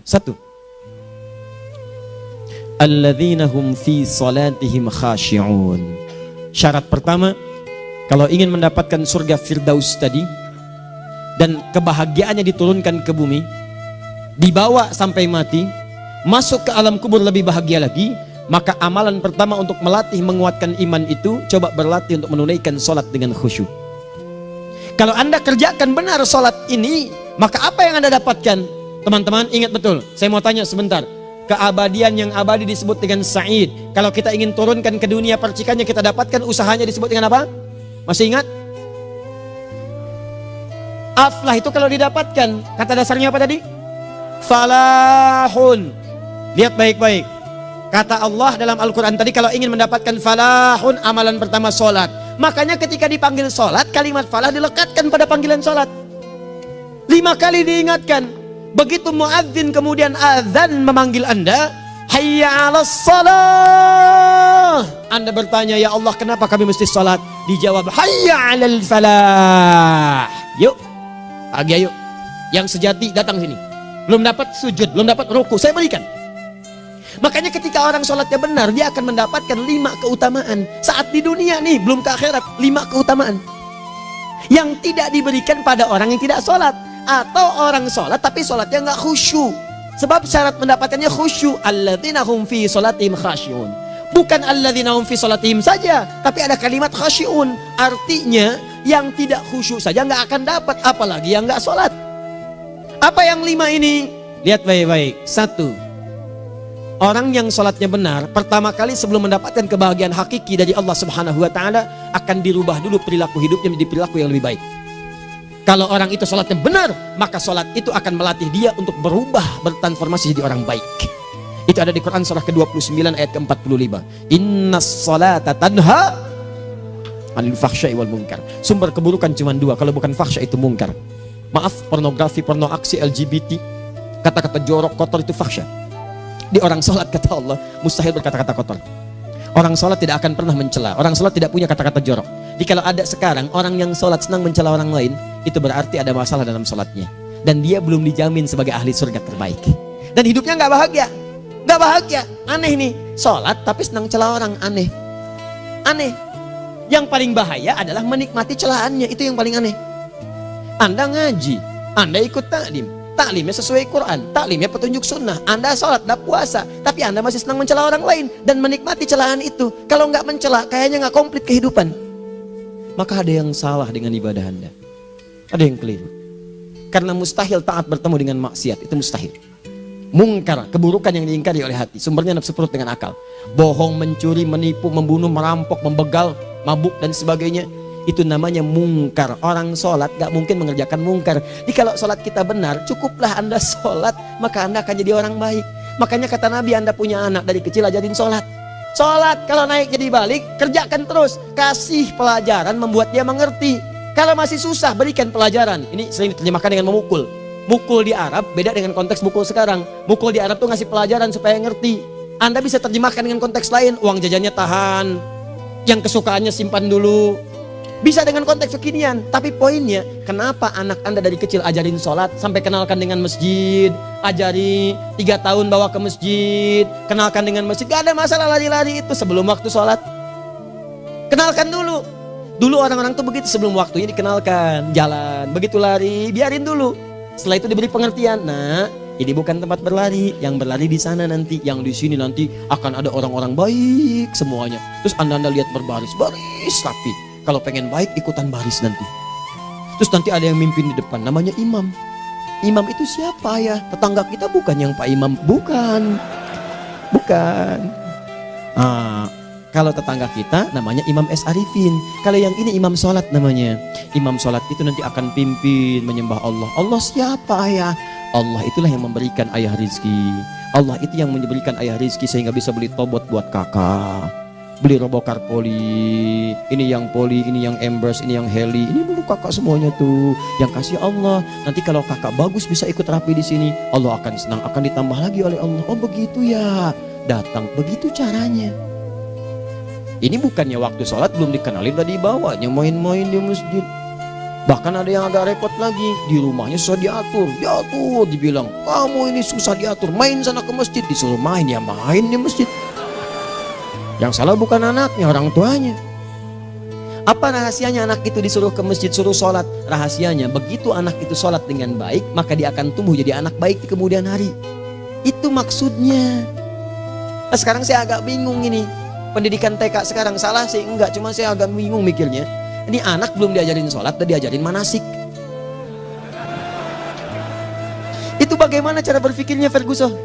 Satu, alladzina hum fi salatihim khashi'un. Syarat pertama, kalau ingin mendapatkan surga Firdaus tadi dan kebahagiaannya diturunkan ke bumi, dibawa sampai mati, masuk ke alam kubur lebih bahagia lagi, maka amalan pertama untuk melatih menguatkan iman itu, coba berlatih untuk menunaikan sholat dengan khusyuk. Kalau Anda kerjakan benar sholat ini, maka apa yang Anda dapatkan? Teman-teman ingat betul, saya mau tanya sebentar. Keabadian yang abadi disebut dengan sa'id. Kalau kita ingin turunkan ke dunia percikannya kita dapatkan, usahanya disebut dengan apa? Masih ingat? Aflah itu kalau didapatkan, kata dasarnya apa tadi? Falahun. Lihat baik-baik. Kata Allah dalam Al-Quran tadi, kalau ingin mendapatkan falahun, amalan pertama sholat. Makanya ketika dipanggil sholat, kalimat falah dilekatkan pada panggilan sholat. 5 kali diingatkan. Begitu muadzin kemudian azan memanggil Anda, hayya 'alas shalah. Anda bertanya, ya Allah kenapa kami mesti sholat? Dijawab, hayya 'alal falah. Yuk, pagi yuk. Yang sejati datang sini. Belum dapat sujud, belum dapat ruku, saya berikan. Makanya ketika orang sholatnya benar, dia akan mendapatkan 5 keutamaan. Saat di dunia nih, belum ke akhirat, 5 keutamaan yang tidak diberikan pada orang yang tidak sholat. Atau orang sholat tapi sholatnya nggak khusyuk. Sebab syarat mendapatkannya khusyuk. Alladzina hum fi sholatihim khasyi'un. Bukan alladzina hum fi sholatihim saja, tapi ada kalimat khasyi'un. Artinya yang tidak khusyuk saja nggak akan dapat, apalagi yang nggak sholat. Apa yang 5 ini? Lihat baik-baik. 1, orang yang sholatnya benar, pertama kali sebelum mendapatkan kebahagiaan hakiki dari Allah Subhanahu wa Ta'ala, akan dirubah dulu perilaku hidupnya menjadi perilaku yang lebih baik. Kalau orang itu sholatnya benar, maka sholat itu akan melatih dia untuk berubah, bertransformasi jadi orang baik. Itu ada di Quran surah ke-29 ayat ke-45. Innas sholata tanha anil fahsya'i wal munkar. Sumber keburukan cuma 2, kalau bukan fahsya itu munkar. Maaf, pornografi, porno aksi, LGBT, kata-kata jorok, kotor itu fahsya. Di orang sholat kata Allah, mustahil berkata-kata kotor. Orang sholat tidak akan pernah mencela. Orang sholat tidak punya kata-kata jorok. Jadi kalau ada sekarang orang yang sholat senang mencela orang lain, itu berarti ada masalah dalam sholatnya. Dan dia belum dijamin sebagai ahli surga terbaik. Dan hidupnya nggak bahagia. Nggak bahagia. Aneh nih. Sholat tapi senang celah orang. Aneh. Aneh. Yang paling bahaya adalah menikmati celahannya. Itu yang paling aneh. Anda ngaji. Anda ikut taklim. Taklimnya sesuai Quran, taklimnya petunjuk sunnah. Anda sholat, Anda puasa, tapi Anda masih senang mencela orang lain dan menikmati celahan itu. Kalau nggak mencela, kayaknya nggak komplit kehidupan. Maka ada yang salah dengan ibadah Anda. Ada yang keliru. Karena mustahil taat bertemu dengan maksiat, itu mustahil. Mungkar, keburukan yang diingkari oleh hati, sumbernya nafsu perut dengan akal. Bohong, mencuri, menipu, membunuh, merampok, membegal, mabuk dan sebagainya. Itu namanya mungkar. Orang sholat gak mungkin mengerjakan mungkar. Jadi kalau sholat kita benar, cukuplah Anda sholat, maka Anda akan jadi orang baik. Makanya kata Nabi, Anda punya anak dari kecil ajarin sholat. Sholat, kalau naik jadi balik, kerjakan terus. Kasih pelajaran membuat dia mengerti. Kalau masih susah, berikan pelajaran. Ini sering diterjemahkan dengan memukul. Mukul di Arab beda dengan konteks mukul sekarang. Mukul di Arab tuh ngasih pelajaran supaya ngerti. Anda bisa terjemahkan dengan konteks lain. Uang jajannya tahan, yang kesukaannya simpan dulu. Bisa dengan konteks kekinian, tapi poinnya, kenapa anak Anda dari kecil ajarin sholat, sampai kenalkan dengan masjid, ajari 3 tahun bawa ke masjid, kenalkan dengan masjid, gak ada masalah lari-lari itu sebelum waktu sholat. Kenalkan dulu. Dulu orang-orang tuh begitu, sebelum waktunya dikenalkan, jalan, begitu lari, biarin dulu. Setelah itu diberi pengertian, nah ini bukan tempat berlari, yang berlari di sana nanti, yang di sini nanti akan ada orang-orang baik semuanya. Terus Anda lihat berbaris, baris rapi. Kalau pengen baik ikutan baris nanti. Terus nanti ada yang mimpin di depan, namanya imam. Imam itu siapa ya? Tetangga kita bukan yang Pak Imam, bukan. Bukan. Kalau tetangga kita namanya Imam S. Arifin. Kalau yang ini imam sholat namanya. Imam sholat itu nanti akan pimpin menyembah Allah. Allah siapa ya? Allah itulah yang memberikan ayah rizki. Allah itu yang memberikan ayah rizki sehingga bisa beli tobot buat kakak, beli robokar poli, ini yang poli, ini yang embers, ini yang heli, ini dulu kakak semuanya tuh yang kasih Allah. Nanti kalau kakak bagus bisa ikut rapi di sini, Allah akan senang, akan ditambah lagi oleh Allah. Oh begitu ya, datang begitu caranya. Ini bukannya waktu sholat belum dikenalin tadi bawanya main-main di masjid. Bahkan ada yang agak repot lagi, di rumahnya susah diatur, dibilang, kamu ini susah diatur, main sana ke masjid, disuruh main, ya main di masjid. Yang salah bukan anaknya, orang tuanya. Apa rahasianya anak itu disuruh ke masjid, suruh sholat? Rahasianya, begitu anak itu sholat dengan baik, maka dia akan tumbuh jadi anak baik di kemudian hari. Itu maksudnya. Nah, sekarang saya agak bingung ini, pendidikan TK sekarang salah sih? Enggak, cuma saya agak bingung mikirnya. Ini anak belum diajarin sholat, udah diajarin manasik. Itu bagaimana cara berpikirnya Ferguson?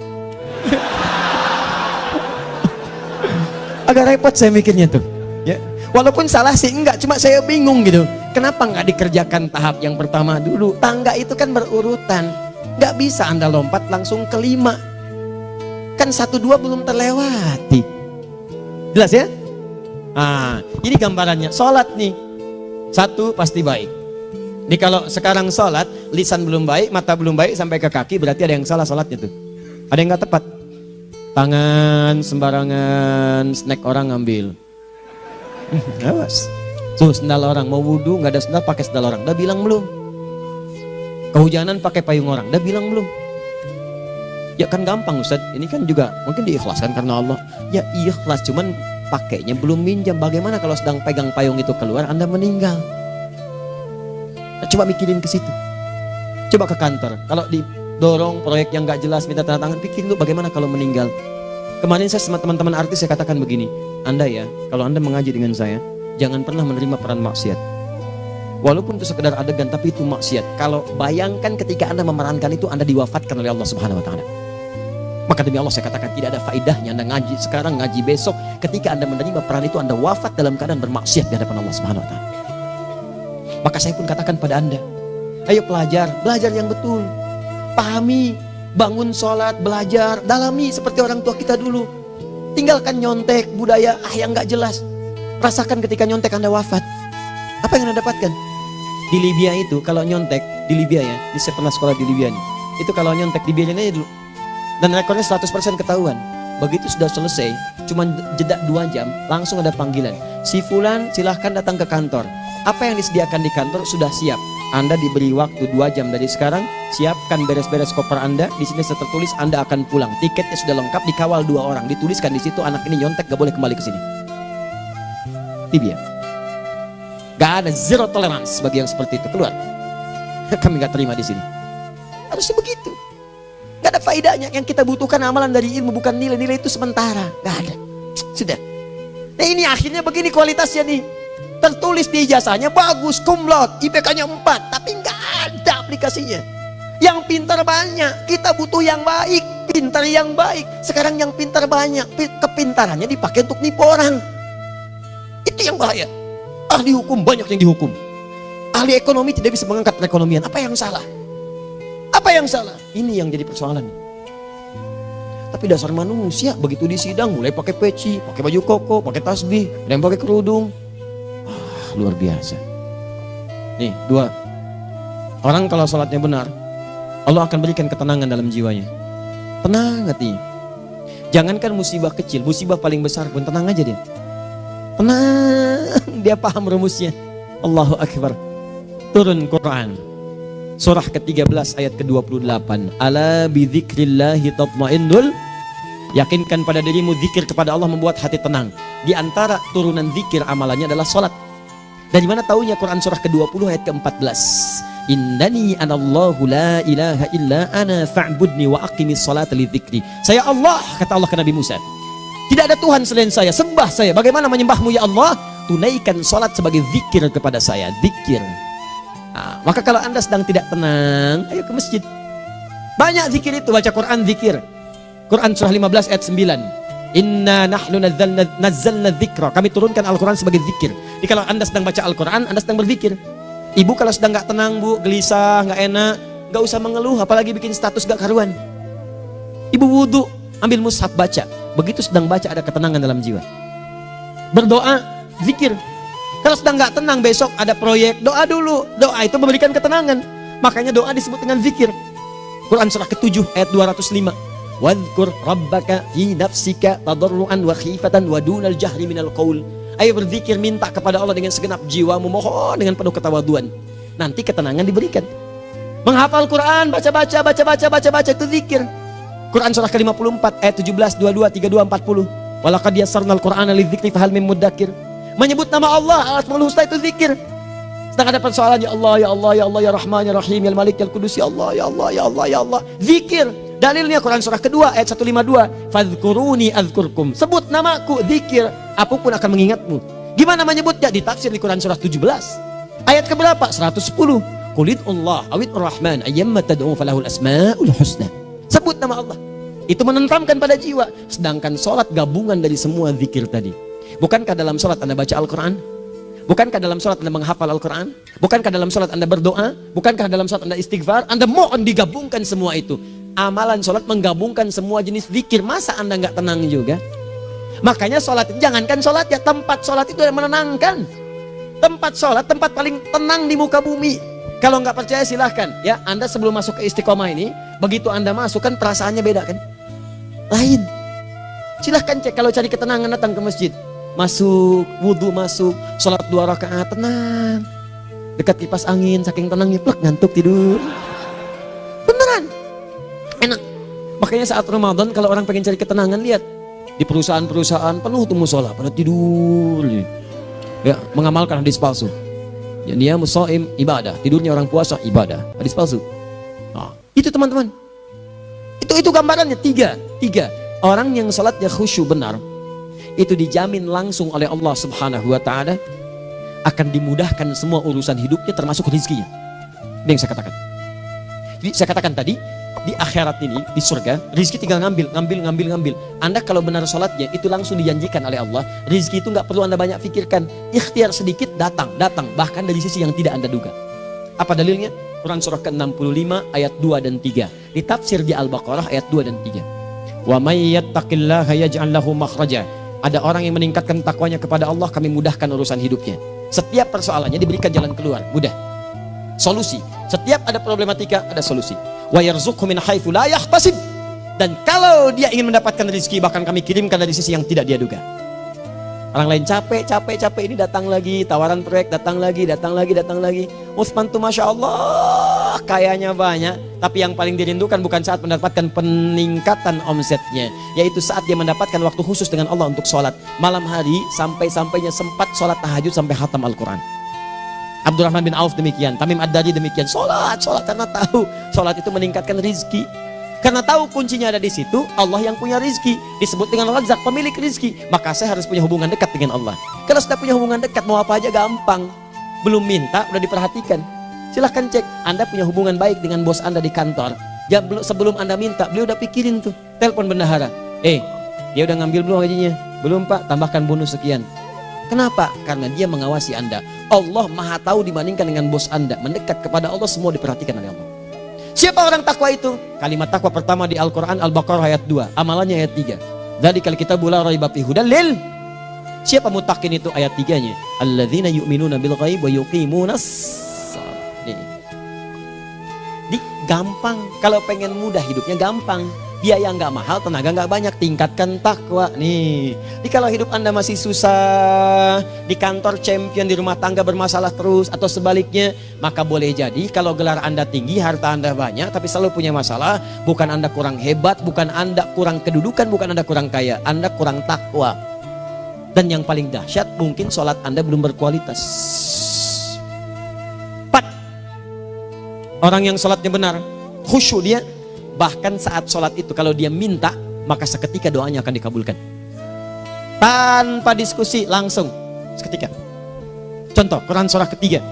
Agak repot saya mikirnya tuh. Ya, walaupun salah sih enggak, cuma saya bingung gitu. Kenapa nggak dikerjakan tahap yang pertama dulu? Tangga itu kan berurutan, nggak bisa Anda lompat langsung ke 5. Kan 1, 2 belum terlewati. Jelas ya? Ah, ini gambarannya. Sholat nih. 1 pasti baik. Jadi kalau sekarang sholat, lisan belum baik, mata belum baik sampai ke kaki, berarti ada yang salah sholatnya tuh. Ada yang nggak tepat. Tangan sembarangan, snack orang ngambil. Awas. Tuh sendal orang, mau wudhu nggak ada sendal, pakai sendal orang. Udah bilang belum? Kehujanan pakai payung orang. Udah bilang belum? Ya kan gampang Ustaz. Ini kan juga mungkin diikhlaskan karena Allah. Ya ikhlas, cuman pakainya belum minjam. Bagaimana kalau sedang pegang payung itu keluar, Anda meninggal? Coba mikirin ke situ. Coba ke kantor. Kalau didorong proyek yang nggak jelas, minta tanda tangan, pikirin dulu bagaimana kalau meninggal. Kemarin saya sama teman-teman artis saya katakan begini, Anda ya, kalau Anda mengaji dengan saya, jangan pernah menerima peran maksiat. Walaupun itu sekedar adegan, tapi itu maksiat. Kalau bayangkan ketika Anda memerankan itu, Anda diwafatkan oleh Allah Subhanahu Wa Taala. Maka demi Allah saya katakan tidak ada faedahnya Anda ngaji sekarang, ngaji besok. Ketika Anda menerima peran itu, Anda wafat dalam keadaan bermaksiat di hadapan Allah Subhanahu Wa Taala. Maka saya pun katakan pada Anda, ayo belajar yang betul. Pahami, bangun sholat, belajar, dalami seperti orang tua kita dulu. Tinggalkan nyontek, budaya yang gak jelas. Rasakan ketika nyontek Anda wafat. Apa yang Anda dapatkan? Di Libya itu kalau nyontek, di Libya ya, saya pernah sekolah di Libya nih. Itu kalau nyontek di Libya aja dulu. Dan rekornya 100% ketahuan. Begitu sudah selesai, cuma jeda 2 jam, langsung ada panggilan. Si Fulan silahkan datang ke kantor. Apa yang disediakan di kantor sudah siap. Anda diberi waktu 2 jam dari sekarang, siapkan beres-beres koper Anda. Di sini tertulis Anda akan pulang. Tiketnya sudah lengkap, dikawal 2 orang. Dituliskan di situ anak ini nyontek gak boleh kembali ke sini. Libya. Gak ada zero tolerance bagi yang seperti itu, keluar. Kami gak terima di sini. Harusnya begitu. Gak ada faedahnya. Yang kita butuhkan amalan dari ilmu, bukan nilai-nilai itu sementara. Gak ada. Sudah. Nah ini akhirnya begini kualitasnya nih. Tertulis di ijazahnya bagus, cum laude, IPK-nya 4, tapi gak ada aplikasinya. Yang pintar banyak, kita butuh yang baik, pintar yang baik. Sekarang yang pintar banyak, kepintarannya dipakai untuk nipu orang. Itu yang bahaya. Ahli hukum banyak yang dihukum. Ahli ekonomi tidak bisa mengangkat perekonomian. Apa yang salah? Apa yang salah? Ini yang jadi persoalan. Tapi dasar manusia begitu di sidang mulai pakai peci, pakai baju koko, pakai tasbih, ada yang pakai kerudung. Luar biasa. Nih 2. Orang kalau sholatnya benar, Allah akan berikan ketenangan dalam jiwanya. Tenang hatinya. Jangankan musibah kecil, musibah paling besar pun tenang aja dia. Tenang, dia paham rumusnya. Allahu Akbar. Turun Quran. Surah ke-13 ayat ke-28. Ala bidzikrillahi tatmainnul. Yakinkan pada dirimu zikir kepada Allah membuat hati tenang. Di antara turunan zikir amalannya adalah sholat. Dari mana taunya? Quran surah ke-20 ayat ke-14. Innani anallahu la ilaha illa ana fa'budni wa aqimis salata lidzikri. Saya Allah, kata Allah ke Nabi Musa. Tidak ada Tuhan selain saya, sembah saya. Bagaimana menyembahmu ya Allah? Tunaikan salat sebagai zikir kepada saya, zikir. Nah, maka kalau Anda sedang tidak tenang, ayo ke masjid. Banyak zikir itu, baca Quran zikir. Quran surah 15 ayat 9. Inna nahnu nazzalna dzikra. Kami turunkan Al-Quran sebagai zikir. Jadi kalau Anda sedang baca Al-Quran, Anda sedang berzikir. Ibu kalau sedang gak tenang, Bu, gelisah, gak enak, gak usah mengeluh, apalagi bikin status gak karuan. Ibu wudhu, ambil mushaf baca. Begitu sedang baca ada ketenangan dalam jiwa. Berdoa, zikir. Kalau sedang gak tenang, besok ada proyek, doa dulu. Doa itu memberikan ketenangan. Makanya doa disebut dengan zikir. Quran surah ke-7 ayat 205. Wadhkur rabbaka fi nafsika tadarruan wa khifatan wa dunal jahri minal qaul. Ayo berzikir, minta kepada Allah dengan segenap jiwamu, mohon dengan penuh ketawaduan. nanti ketenangan diberikan. Menghafal Quran, baca itu zikir. Quran surah ke-54 ayat 17, 22, 32, 40. Walaqad yassarnal Qur'ana lidzikri fahal min muddakir. Menyebut nama Allah, Al-Asmaul Husna itu zikir. Sedang ada persoalan, ya Allah, ya Allah, ya Allah, ya Rahman, ya Rahim, ya Malik, ya Qudus, ya Allah, ya Allah, ya Allah, ya Allah. Zikir. Dalilnya Quran surah kedua ayat 152. Fadhkuruni azkurkum. Sebut namaku, zikir. Apapun akan mengingatmu. Gimana menyebutnya? Ditafsir di Quran surah 17. Ayat keberapa? 110. Qulidullah awid rahman ayyamma tad'u falahul asmaul husna. Sebut nama Allah. Itu menentramkan pada jiwa. Sedangkan sholat gabungan dari semua zikir tadi. Bukankah dalam sholat Anda baca Al-Quran? Bukankah dalam sholat Anda menghafal Al-Quran? Bukankah dalam sholat Anda berdoa? Bukankah dalam sholat Anda istighfar? Anda mohon digabungkan semua itu. Amalan sholat menggabungkan semua jenis zikir. Masa Anda nggak tenang juga? Makanya sholat, jangankan sholat ya, tempat sholat itu yang menenangkan. Tempat sholat, tempat paling tenang di muka bumi. Kalau nggak percaya silahkan ya, Anda sebelum masuk ke Istiqomah ini, begitu Anda masuk kan perasaannya beda kan? Lain. Silahkan cek, kalau cari ketenangan datang ke masjid. Masuk, wudhu masuk, sholat 2 rakaat, tenang. Dekat kipas angin, saking tenangnya, plek, ngantuk tidur. Beneran. Enak. Makanya saat Ramadan kalau orang pengen cari ketenangan, lihat. Di perusahaan-perusahaan penuh tuh musola, pada tidur. Ya, mengamalkan hadis palsu. Ya, dia musoim ibadah, tidurnya orang puasa ibadah, hadis palsu. Nah, itu teman-teman. Itu gambarannya tiga. Orang yang salatnya khusyuk benar, itu dijamin langsung oleh Allah Subhanahu wa taala akan dimudahkan semua urusan hidupnya termasuk rezekinya. Ini yang saya katakan. Jadi saya katakan tadi, di akhirat ini, di surga, rezeki tinggal ngambil. Anda kalau benar sholatnya, itu langsung dijanjikan oleh Allah. Rezeki itu nggak perlu Anda banyak pikirkan. Ikhtiar sedikit, datang. Bahkan dari sisi yang tidak Anda duga. Apa dalilnya? Quran surah ke-65 ayat 2 dan 3. Ditafsir di Al-Baqarah ayat 2 dan 3. Wa may yattaqillaha yaj'al lahu makhraja. Ada orang yang meningkatkan takwanya kepada Allah, kami mudahkan urusan hidupnya. Setiap persoalannya diberikan jalan keluar, mudah. Solusi. Setiap ada problematika, ada solusi. Wa yarzuqhu min haitsu la yahtasib. Dan kalau dia ingin mendapatkan rezeki, bahkan kami kirimkan dari sisi yang tidak dia duga. Orang lain capek ini datang lagi, tawaran proyek datang lagi. Utsman tuh Masya Allah kayanya banyak, tapi yang paling dirindukan bukan saat mendapatkan peningkatan omsetnya, yaitu saat dia mendapatkan waktu khusus dengan Allah untuk sholat malam hari, sampai-sampainya sempat sholat tahajud sampai khatam Al-Quran. Abdurrahman bin Auf demikian, Tamim Ad-Dari demikian, sholat karena tahu sholat itu meningkatkan rizki. Karena tahu kuncinya ada di situ, Allah yang punya rizki, disebut dengan Razak, pemilik rizki. Maka saya harus punya hubungan dekat dengan Allah. Kalau sudah punya hubungan dekat, mau apa aja gampang. Belum minta, udah diperhatikan. Silahkan cek, Anda punya hubungan baik dengan bos Anda di kantor. Ya, sebelum Anda minta, beliau udah pikirin tuh. Telepon bendahara, dia udah ngambil belum gajinya? Belum Pak, tambahkan bonus sekian. Kenapa? Karena dia mengawasi Anda. Allah maha tahu dibandingkan dengan bos Anda. Mendekat kepada Allah, semua diperhatikan oleh Allah. Siapa orang takwa itu? Kalimat takwa pertama di Al-Quran Al-Baqarah ayat 2, amalannya ayat 3. Dzalikal kitabu la raiba fihi hudal lil. Siapa mutakin itu? Ayat 3-nya. Alladzina yu'minuna bil ghaib wa yuqimunas shalah. Di gampang. Kalau pengen mudah hidupnya gampang. Biaya nggak mahal, tenaga nggak banyak, tingkatkan takwa nih. Jadi kalau hidup Anda masih susah, di kantor champion, di rumah tangga bermasalah terus, atau sebaliknya, maka boleh jadi kalau gelar Anda tinggi, harta Anda banyak, tapi selalu punya masalah. Bukan Anda kurang hebat, bukan Anda kurang kedudukan, bukan Anda kurang kaya, Anda kurang takwa. Dan yang paling dahsyat, mungkin sholat Anda belum berkualitas. 4. Orang yang sholatnya benar, khusyuk dia. Bahkan saat sholat itu kalau dia minta, maka seketika doanya akan dikabulkan. Tanpa diskusi, langsung seketika. Contoh, Quran surah ketiga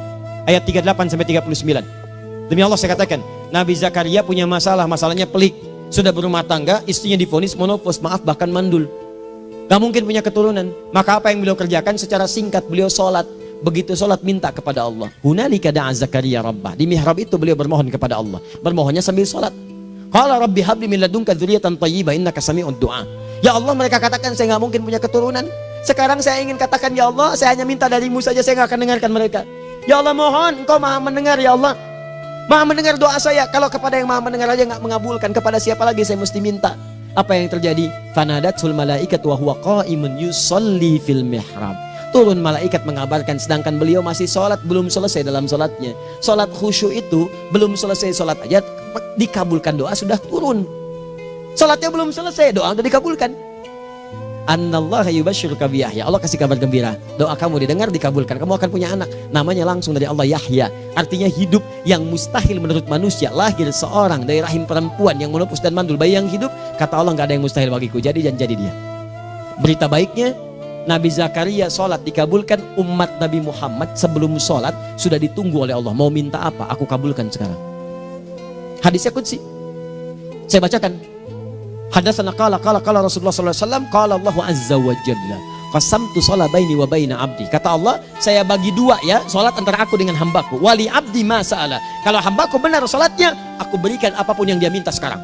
ayat 38 sampai 39. Demi Allah saya katakan, Nabi Zakaria punya masalah, masalahnya pelik. Sudah berumah tangga, istrinya divonis monopos, maaf bahkan mandul. Gak mungkin punya keturunan. Maka apa yang beliau kerjakan? Secara singkat beliau sholat. Begitu sholat minta kepada Allah. Hunalika da'a Zakaria rabbah. Di mihrab itu beliau bermohon kepada Allah. Bermohonnya sambil sholat. Qala rabbi habli min ladunka dzurriyyatan thayyibah innaka sami'ud du'a. Ya Allah, mereka katakan saya nggak mungkin punya keturunan. Sekarang saya ingin katakan, ya Allah, saya hanya minta darimu saja, saya nggak akan dengarkan mereka. Ya Allah, mohon Engkau maha mendengar, ya Allah. Maha mendengar doa saya. Kalau kepada yang maha mendengar aja nggak mengabulkan, kepada siapa lagi saya mesti minta? Apa yang terjadi? Fanadatul malaikat wa huwa qa'imun yusolli fil mihrab. turun malaikat mengabarkan, sedangkan beliau masih sholat, belum selesai dalam sholatnya. Sholat khusyuk itu belum selesai sholat aja dikabulkan, doa sudah turun. Sholatnya belum selesai, doa sudah dikabulkan. Annallaha yubashshiruka bi Yahya. Allah kasih kabar gembira, doa kamu didengar, dikabulkan, kamu akan punya anak, namanya langsung dari Allah Yahya, artinya hidup yang mustahil menurut manusia. Lahir seorang dari rahim perempuan yang menepus dan mandul, bayi yang hidup, kata Allah nggak ada yang mustahil bagiku, jadi dan jadi dia. Berita baiknya, Nabi Zakaria sholat dikabulkan. Umat Nabi Muhammad sebelum sholat sudah ditunggu oleh Allah, mau minta apa aku kabulkan sekarang. Hadisnya qudsi, saya bacakan. Hadatsana qala Rasulullah sallallahu alaihi wasallam, qala Allahu azza wa jalla, qasamtu shalah baini wa baina abdi. Kata Allah, saya bagi dua ya salat antara aku dengan hambaku. Wali abdi ma sa'ala. Kalau hambaku benar salatnya, aku berikan apapun yang dia minta sekarang.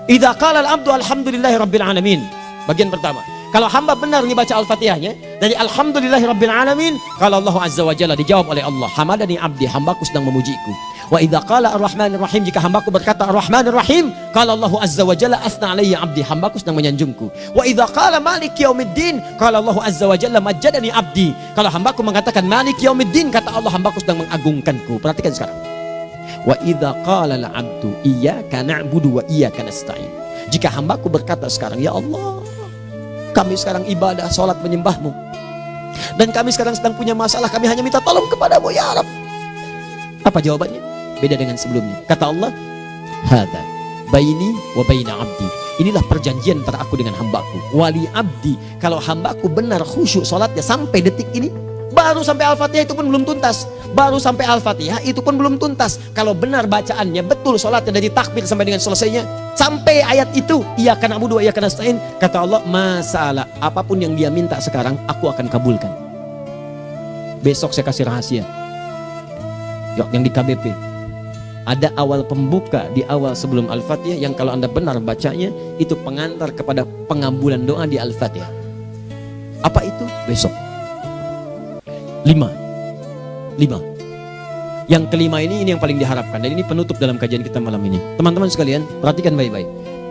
Idza qala al-abdu alhamdulillahi rabbil alamin. Bagian pertama, kalau hamba benar dibaca Al-Fatihahnya dari alhamdulillahi rabbil alamin, kalau Allah azza wa jalla dijawab oleh Allah, hamadani abdi, hambaku sedang memujiku. Wa idza qala ar-rahmanir rahim, jika hambaku berkata ar-rahmanir rahim, qala Allah azza wa jalla asna alayya abdi, hambaku sedang menyanjungku. Wa idza qala maliki yaumiddin, qala Allah azza wa jalla majjadani abdi, kalau hambaku mengatakan maliki yaumiddin, kata Allah hambaku sedang mengagungkanku. Perhatikan sekarang. Wa idza qala al-abdu iyyaka na'budu wa iyyaka nasta'in, jika hambaku berkata sekarang, ya Allah, kami sekarang ibadah, sholat menyembahmu, dan kami sekarang sedang punya masalah, kami hanya minta tolong kepadamu ya Rabb. Apa jawabannya? Beda dengan sebelumnya. Kata Allah, hadza baini wa baina abdi, inilah perjanjian antara aku dengan hambaku. Wali abdi, kalau hambaku benar khusyuk sholatnya sampai detik ini, baru sampai Al-Fatihah itu pun belum tuntas, baru sampai Al-Fatihah itu pun belum tuntas. Kalau benar bacaannya betul, sholatnya dari takbir sampai dengan selesainya, sampai ayat itu, iyyaka na'budu wa iyyaka nasta'in, kata Allah, masalah apapun yang dia minta sekarang aku akan kabulkan. Besok saya kasih rahasia yang di KBP, ada awal pembuka di awal sebelum Al-Fatihah yang kalau anda benar bacanya itu pengantar kepada pengabulan doa di Al-Fatihah. Apa itu? Besok. 5. Yang kelima ini yang paling diharapkan, dan ini penutup dalam kajian kita malam ini. Teman-teman sekalian, perhatikan baik-baik.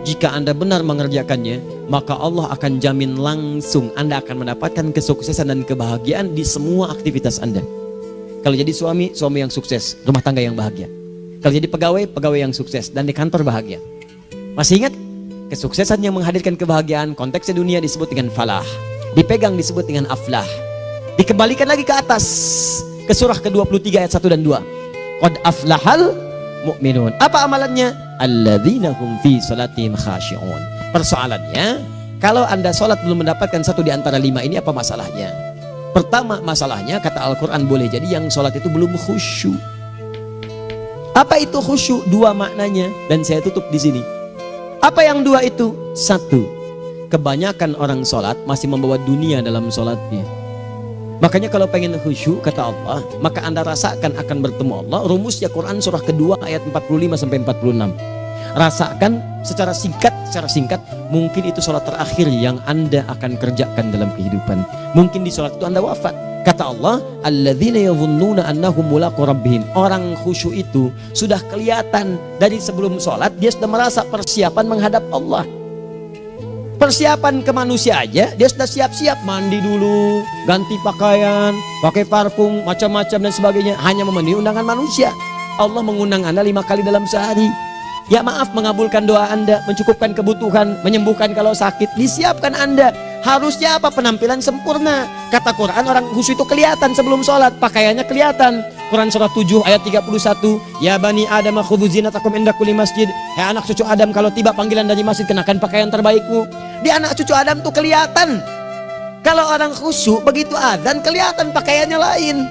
Jika anda benar mengerjakannya, maka Allah akan jamin langsung anda akan mendapatkan kesuksesan dan kebahagiaan di semua aktivitas anda. Kalau jadi suami, suami yang sukses, rumah tangga yang bahagia. Kalau jadi pegawai, pegawai yang sukses, dan di kantor bahagia. Masih ingat? Kesuksesan yang menghadirkan kebahagiaan, konteksnya dunia disebut dengan falah, dipegang disebut dengan aflah. Dikembalikan lagi ke atas, ke surah ke-23 ayat 1 dan 2. Qad aflahal mu'minun. Apa amalannya? Alladzina hum fi salatihim khashi'un. Persoalannya, kalau anda sholat belum mendapatkan satu di antara 5 ini, apa masalahnya? Pertama masalahnya, kata Al-Quran, boleh jadi yang sholat itu belum khusyuk. Apa itu khusyuk? 2 maknanya, dan saya tutup di sini. Apa yang 2 itu? 1, kebanyakan orang sholat masih membawa dunia dalam sholatnya. Makanya kalau pengen khusyuk, kata Allah, maka anda rasakan akan bertemu Allah. Rumusnya Quran surah kedua ayat 45 sampai 46. Rasakan secara singkat, mungkin itu sholat terakhir yang anda akan kerjakan dalam kehidupan. Mungkin di sholat itu anda wafat. Kata Allah, alladzina yadhunnuna annahum mulaqu rabbihim. Orang khusyuk itu sudah kelihatan dari sebelum sholat, dia sudah merasa persiapan menghadap Allah. Persiapan ke manusia aja, dia sudah siap-siap, mandi dulu, ganti pakaian, pakai parfum, macam-macam dan sebagainya, hanya memenuhi undangan manusia. Allah mengundang anda 5 kali dalam sehari. Ya maaf, mengabulkan doa anda, mencukupkan kebutuhan, menyembuhkan kalau sakit, disiapkan anda. Harusnya apa? Penampilan sempurna. Kata Quran, orang khusyuk itu kelihatan sebelum sholat, pakaiannya kelihatan. Quran surah 7 ayat 31, ya bani Adam khudhu zinatakum inda kulli masjid. Hai anak cucu Adam, kalau tiba panggilan dari masjid, kenakan pakaian terbaikmu. Di anak cucu Adam tuh kelihatan. Kalau orang khusyuk, begitu adzan kelihatan pakaiannya lain,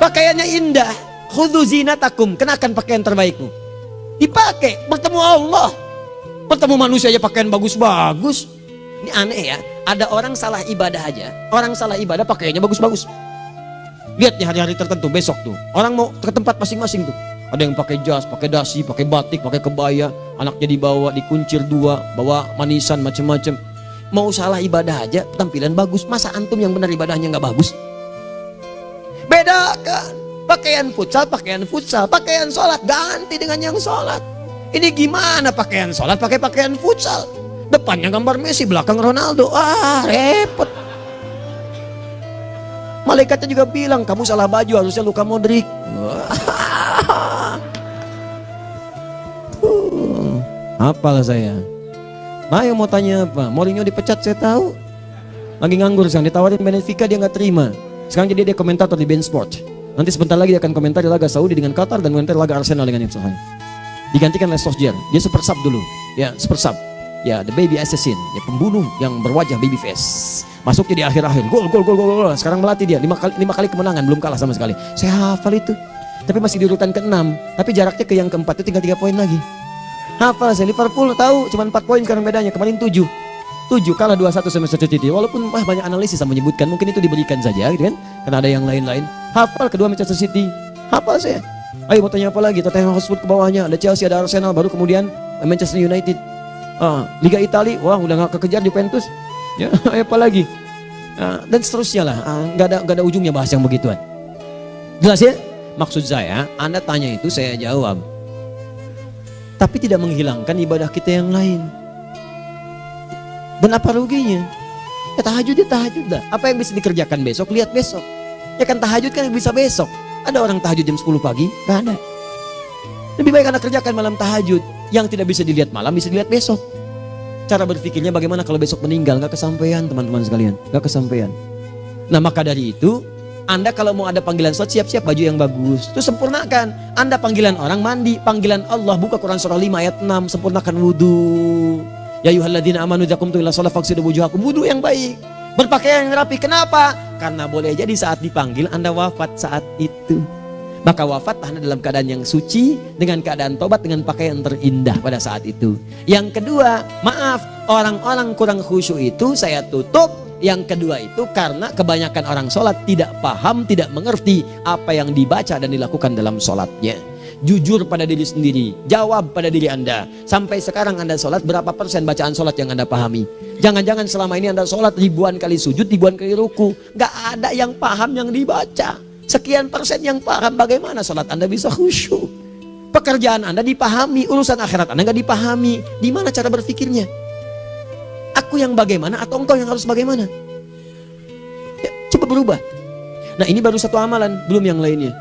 pakaiannya indah. Khudhu zinatakum, kenakan pakaian terbaikmu. Dipakai, bertemu Allah, bertemu manusia aja pakaian bagus-bagus. Ini aneh ya, ada orang salah ibadah aja, orang salah ibadah pakaiannya bagus-bagus. Lihat nih hari-hari tertentu, besok tuh orang mau ke tempat masing-masing tuh, ada yang pakai jas, pakai dasi, pakai batik, pakai kebaya, anaknya dibawa, dikuncir 2, bawa manisan macam-macam. Mau salah ibadah aja tampilan bagus. Masa antum yang benar ibadahnya nggak bagus? Bedakan pakaian futsal, pakaian sholat ganti dengan yang sholat. Ini gimana pakaian sholat pakai pakaian futsal? Depannya gambar Messi, belakang Ronaldo. Repot. Malaikatnya juga bilang, kamu salah baju, harusnya Luka Modric. Hafal saya. Nah, yang mau tanya apa? Mourinho dipecat saya tahu. Lagi nganggur sekarang, ditawarin Benfica dia nggak terima. Sekarang jadi dia komentator di beIN Sport. Nanti sebentar lagi dia akan komentari laga Saudi dengan Qatar dan komentari laga Arsenal dengan Ipswich. Digantikan oleh Solskjaer. Dia super sub dulu. Ya, super sub. Ya, the baby assassin, ya pembunuh yang berwajah baby face. Masuknya di akhir-akhir, gol. Sekarang melatih dia 5 kali kemenangan, belum kalah sama sekali. Saya hafal itu. Tapi masih di urutan ke-6, tapi jaraknya ke yang keempat itu tinggal 3 poin lagi. Hafal saya. Liverpool tahu cuma 4 poin sekarang bedanya, kemarin 7 kalah 2-1 sama Manchester City. Walaupun banyak analisis yang menyebutkan mungkin itu diberikan saja gitu kan, karena ada yang lain-lain. Hafal kedua Manchester City. Hafal saya. Ayo mau tanya apa lagi? Tottenham Hotspur ke bawahnya, ada Chelsea, ada Arsenal, baru kemudian Manchester United. Liga Italia, wah udah gak kekejar Juventus. Ya, apa lagi? Dan seterusnya lah. Gak ada ujungnya bahas yang begituan. Jelas ya? Maksud saya, Anda tanya itu saya jawab. Tapi tidak menghilangkan ibadah kita yang lain. Dan apa ruginya? Ya tahajud dah. Apa yang bisa dikerjakan besok, lihat besok. Ya kan tahajud kan bisa besok. Ada orang tahajud jam 10 pagi? Gak ada. Lebih baik Anda kerjakan malam tahajud. Yang tidak bisa dilihat malam bisa dilihat besok. Cara berpikirnya bagaimana kalau besok meninggal? Gak kesampaian teman-teman sekalian. Gak kesampaian. Nah maka dari itu, Anda kalau mau ada panggilan sholat, siap-siap baju yang bagus. Itu sempurnakan. Anda panggilan orang mandi, panggilan Allah, buka Quran surah 5 ayat 6, sempurnakan wudu. Ya ayyuhalladzina amanu idza qumtum ila shalah faghsilu wujuhakum, wudu yang baik. Berpakaian yang rapi. Kenapa? Karena boleh jadi saat dipanggil Anda wafat saat itu. Maka wafat Anda dalam keadaan yang suci, dengan keadaan tobat, dengan pakaian terindah pada saat itu. Yang kedua, maaf, orang-orang kurang khusyuk itu saya tutup. Yang kedua itu karena kebanyakan orang sholat tidak paham, tidak mengerti apa yang dibaca dan dilakukan dalam sholatnya. Jujur pada diri sendiri, jawab pada diri Anda. Sampai sekarang Anda sholat, berapa persen bacaan sholat yang Anda pahami? Jangan-jangan selama ini Anda sholat ribuan kali sujud, ribuan kali ruku, gak ada yang paham yang dibaca. Sekian persen yang paham, bagaimana sholat Anda bisa khusyuk? Pekerjaan Anda dipahami, urusan akhirat Anda gak dipahami. Di mana cara berpikirnya? Aku yang bagaimana atau engkau yang harus bagaimana? Ya, coba berubah. Nah ini baru satu amalan, belum yang lainnya.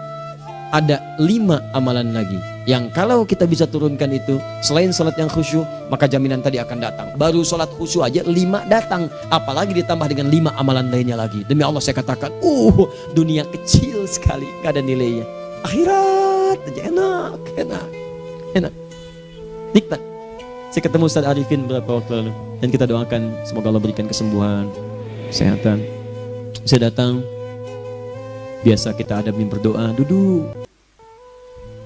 Ada 5 amalan lagi yang kalau kita bisa turunkan itu, selain sholat yang khusyuk, maka jaminan tadi akan datang. Baru sholat khusyuk aja 5 datang, apalagi ditambah dengan 5 amalan lainnya lagi. Demi Allah saya katakan, dunia kecil sekali, gak ada nilainya. Akhirat aja enak, nikmat. Saya ketemu Ustaz Arifin beberapa waktu lalu, dan kita doakan semoga Allah berikan kesembuhan, kesehatan. Saya datang, biasa kita ada berdoa, duduk.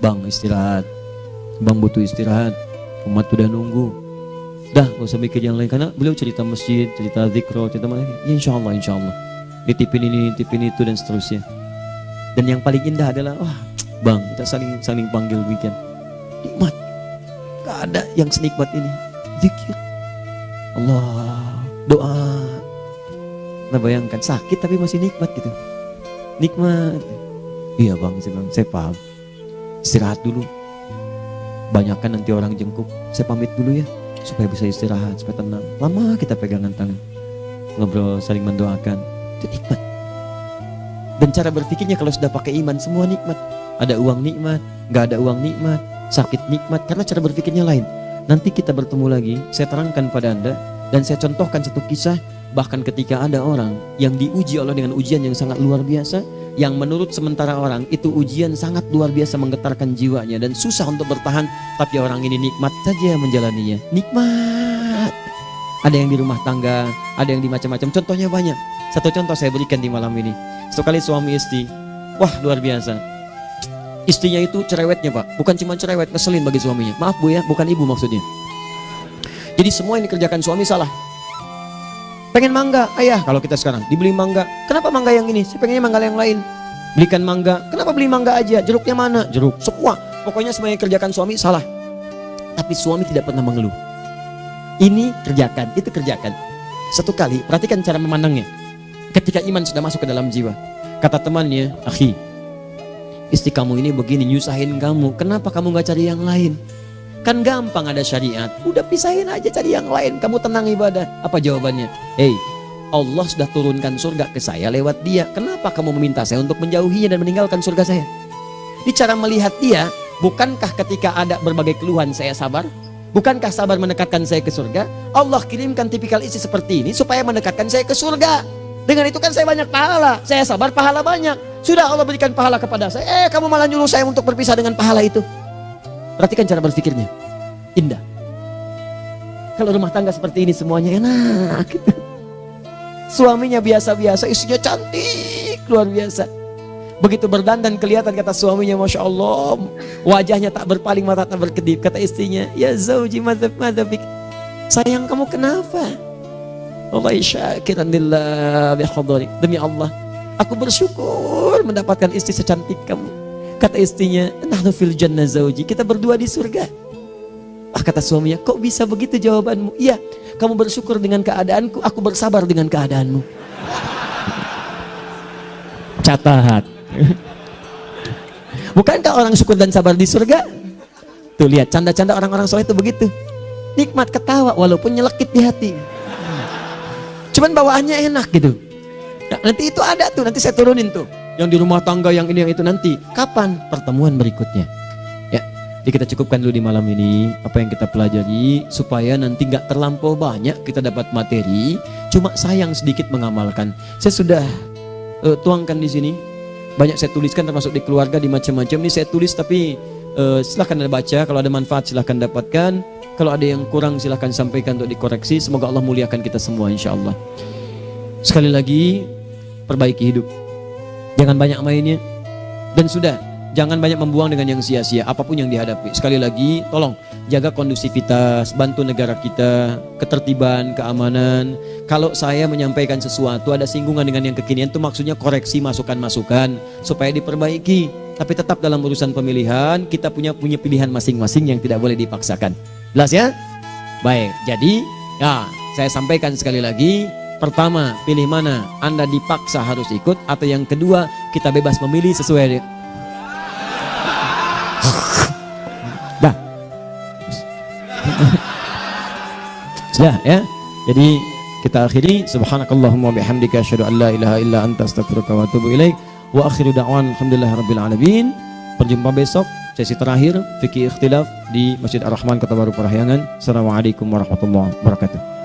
Bang istirahat, bang butuh istirahat, umat udah nunggu. Dah gak usah mikir yang lain, karena beliau cerita masjid, cerita zikro, cerita mana. Ya insya Allah. Nitipin ini, nitipin itu dan seterusnya. Dan yang paling indah adalah, bang kita saling panggil weekend. Nikmat, gak ada yang senikmat ini. Zikir, Allah, doa. Nah bayangkan sakit tapi masih nikmat gitu. Nikmat. Iya bang, saya paham. Istirahat dulu. Banyakkan nanti orang jengkuk. Saya pamit dulu ya, supaya bisa istirahat, supaya tenang. Lama kita pegangan tangan, ngobrol, saling mendoakan. Itu nikmat. Dan cara berpikirnya kalau sudah pakai iman, semua nikmat. Ada uang nikmat, gak ada uang nikmat, sakit nikmat. Karena cara berpikirnya lain. Nanti kita bertemu lagi, saya terangkan pada Anda. Dan saya contohkan satu kisah. Bahkan ketika ada orang yang diuji Allah dengan ujian yang sangat luar biasa, yang menurut sementara orang itu ujian sangat luar biasa menggetarkan jiwanya dan susah untuk bertahan, tapi orang ini nikmat saja menjalaninya. Nikmat. Ada yang di rumah tangga, ada yang di macam-macam. Contohnya banyak. Satu contoh saya berikan di malam ini. Sekali suami istri, wah luar biasa. Istrinya itu cerewetnya Pak, bukan cuma cerewet, ngeselin bagi suaminya. Maaf Bu ya, bukan ibu maksudnya. Jadi semua yang dikerjakan suami salah. Pengen mangga, ayah kalau kita sekarang dibeli mangga. Kenapa mangga yang ini? Saya pengennya mangga yang lain. Belikan mangga. Kenapa beli mangga aja? Jeruknya mana? Jeruk. Semua. Pokoknya semua yang kerjakan suami salah. Tapi suami tidak pernah mengeluh. Ini kerjakan, itu kerjakan. Satu kali, perhatikan cara memandangnya. Ketika iman sudah masuk ke dalam jiwa. Kata temannya, akhi, istri kamu ini begini, nyusahin kamu. Kenapa kamu gak cari yang lain? Kan gampang ada syariat. Udah pisahin aja, cari yang lain. Kamu tenang ibadah. Apa jawabannya? Hey, Allah sudah turunkan surga ke saya lewat dia. Kenapa kamu meminta saya untuk menjauhinya dan meninggalkan surga saya? Di cara melihat dia, bukankah ketika ada berbagai keluhan saya sabar? Bukankah sabar mendekatkan saya ke surga? Allah kirimkan tipikal istri seperti ini supaya mendekatkan saya ke surga. Dengan itu kan saya banyak pahala. Saya sabar, pahala banyak. Sudah Allah berikan pahala kepada saya. Kamu malah nyuruh saya untuk berpisah dengan pahala itu. Perhatikan cara berpikirnya. Indah. Kalau rumah tangga seperti ini semuanya enak gitu. Suaminya biasa-biasa, istrinya cantik, luar biasa. Begitu berdandan kelihatan, kata suaminya, Masya Allah, wajahnya tak berpaling, mata tak berkedip. Kata istrinya, ya zauji madzabik, sayang kamu kenapa? Allah syakiran lillah bihadari. Demi Allah, aku bersyukur mendapatkan istri secantik kamu. Kata istrinya, nahnu fil jannah zauji, kita berdua di surga. Kata suaminya, kok bisa begitu jawabanmu? Iya, kamu bersyukur dengan keadaanku, aku bersabar dengan keadaanmu. Catat. Bukankah orang syukur dan sabar di surga? Tuh lihat, canda-canda orang-orang soleh itu begitu. Nikmat ketawa walaupun nyelekit di hati. Cuman bawaannya enak gitu. Nah, nanti itu ada tuh, nanti saya turunin tuh. Yang di rumah tangga, yang ini, yang itu nanti. Kapan? Pertemuan berikutnya. Jadi kita cukupkan dulu di malam ini apa yang kita pelajari supaya nanti nggak terlampau banyak kita dapat materi, cuma sayang sedikit mengamalkan. Saya sudah tuangkan di sini, banyak saya tuliskan termasuk di keluarga, di macam-macam. Ini saya tulis tapi silahkan Anda baca, kalau ada manfaat silahkan dapatkan, kalau ada yang kurang silahkan sampaikan untuk dikoreksi. Semoga Allah muliakan kita semua insya Allah. Sekali lagi, perbaiki hidup, jangan banyak mainnya, dan sudah jangan banyak membuang dengan yang sia-sia apapun yang dihadapi. Sekali lagi, tolong jaga kondusivitas, bantu negara kita, ketertiban, keamanan. Kalau saya menyampaikan sesuatu ada singgungan dengan yang kekinian, itu maksudnya koreksi masukan-masukan supaya diperbaiki. Tapi tetap dalam urusan pemilihan kita punya pilihan masing-masing yang tidak boleh dipaksakan. Jelas ya? Baik, jadi ya saya sampaikan sekali lagi. Pertama, pilih mana? Anda dipaksa harus ikut, atau yang kedua, kita bebas memilih sesuai. Dah. Sudah ya. Jadi kita akhiri, subhanakallahumma bihamdika asyhadu an la ilaha illa anta astaghfiruka wa atubu ilaik. Wa akhiru da'wan alhamdulillahirabbil alamin. Berjumpa besok sesi terakhir fikih ikhtilaf di Masjid Ar-Rahman Kota Baru Parahyangan. Assalamualaikum warahmatullahi wabarakatuh.